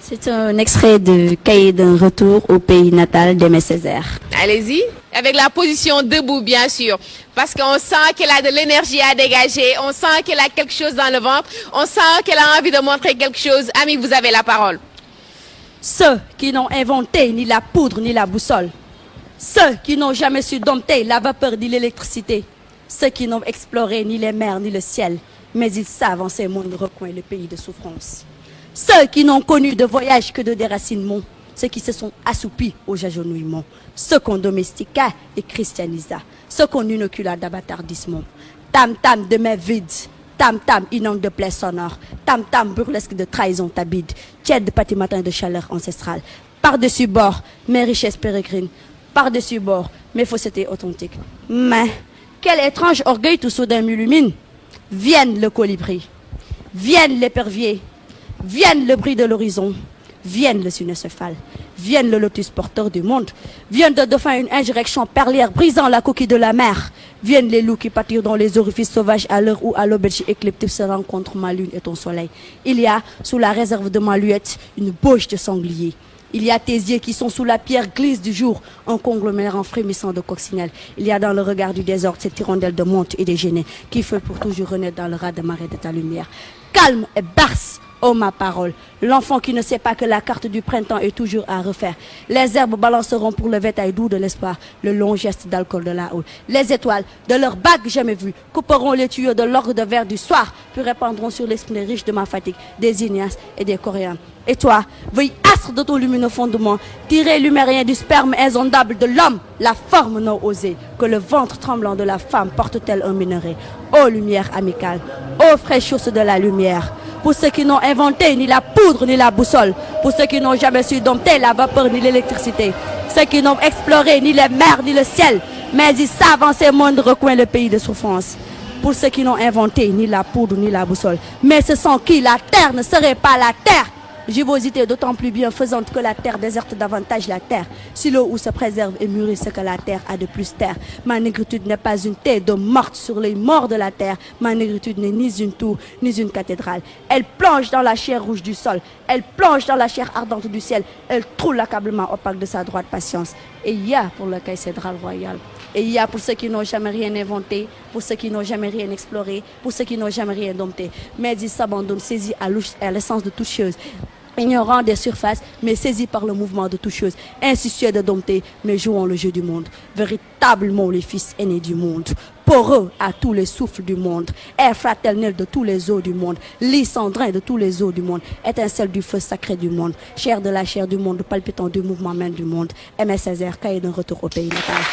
C'est un extrait de Cahier d'un retour au pays natal d'Aimé Césaire. Allez-y, avec la position debout bien sûr, parce qu'on sent qu'elle a de l'énergie à dégager, on sent qu'elle a quelque chose dans le ventre, on sent qu'elle a envie de montrer quelque chose. Ami, vous avez la parole. Ceux qui n'ont inventé ni la poudre ni la boussole, ceux qui n'ont jamais su dompter la vapeur ni l'électricité, ceux qui n'ont exploré ni les mers ni le ciel, mais ils savent en ces mondes recoins le pays de souffrance. Ceux qui n'ont connu de voyage que de déracinement, ceux qui se sont assoupis aux agenouillements, ceux qu'on domestica et christianisa, ceux qu'on inocula d'abattardissement. Tam-tam de mains vides, tam-tam inonde de plaies sonores, tam-tam burlesque de trahison tabide, tiède de pâtis-matin de chaleur ancestrale. Par-dessus bord, mes richesses pérégrines, par-dessus bord, mes faussetés authentiques. Mais, quel étrange orgueil tout soudain m'illumine. Vienne le colibri, vienne l'épervier, vienne le bris de l'horizon, vienne le cynoscéphale, vienne le lotus porteur du monde, vienne de dauphin une insurrection perlière brisant la coquille de la mer, viennent les loups qui pâtirent dans les orifices sauvages à l'heure où à l'auberge écliptique se rencontrent ma lune et ton soleil. Il y a, sous la réserve de ma luette, une bauche de sanglier. Il y a tes yeux qui sont sous la pierre glisse du jour, un conglomérant frémissant de coccinelle. Il y a dans le regard du désordre cette hirondelle de monte et de génie qui fait pour toujours renaître dans le raz de marée de ta lumière. Calme et barce, oh ma parole, l'enfant qui ne sait pas que la carte du printemps est toujours à refaire. Les herbes balanceront pour le vétail doux de l'espoir, le long geste d'alcool de la houle. Les étoiles, de leurs bagues jamais vues, couperont les tuyaux de l'orgue de verre du soir, puis répandront sur l'esprit riche de ma fatigue des ignaces et des coréens. Et toi, veuille astre de ton lumineux fondement, tirer lumérien du sperme insondable de l'homme, la forme non osée, que le ventre tremblant de la femme porte tel un minerai. Ô lumière amicale, ô fraîche source de la lumière, pour ceux qui n'ont inventé ni la poudre ni la boussole, pour ceux qui n'ont jamais su dompter la vapeur ni l'électricité, ceux qui n'ont exploré ni les mers ni le ciel, mais ils savent en ces mondes recoins le pays de souffrance. Pour ceux qui n'ont inventé ni la poudre ni la boussole, mais ce sans qui la terre ne serait pas la terre. Jubosité d'autant plus bienfaisante que la terre déserte davantage la terre. Si l'eau où se préserve et mûrit ce que la terre a de plus terre. Ma négritude n'est pas une tête de morte sur les morts de la terre. Ma négritude n'est ni une tour, ni une cathédrale. Elle plonge dans la chair rouge du sol. Elle plonge dans la chair ardente du ciel. Elle troule l'accablement opaque de sa droite patience. Et il y a pour le cathédrale royale. Et il y a pour ceux qui n'ont jamais rien inventé, pour ceux qui n'ont jamais rien exploré, pour ceux qui n'ont jamais rien dompté. Mais ils s'abandonnent, saisis à l'essence de toute chose. Ignorant des surfaces, mais saisis par le mouvement de toute chose. Insoucieux de dompter, mais jouant le jeu du monde. Véritablement les fils aînés du monde. Poreux à tous les souffles du monde. Air fraternel de tous les eaux du monde. Lit cendrin de tous les eaux du monde. Étincelle du feu sacré du monde. Chair de la chair du monde, palpitant du mouvement même du monde. Aimé Césaire, Cahier d'un retour au pays natal.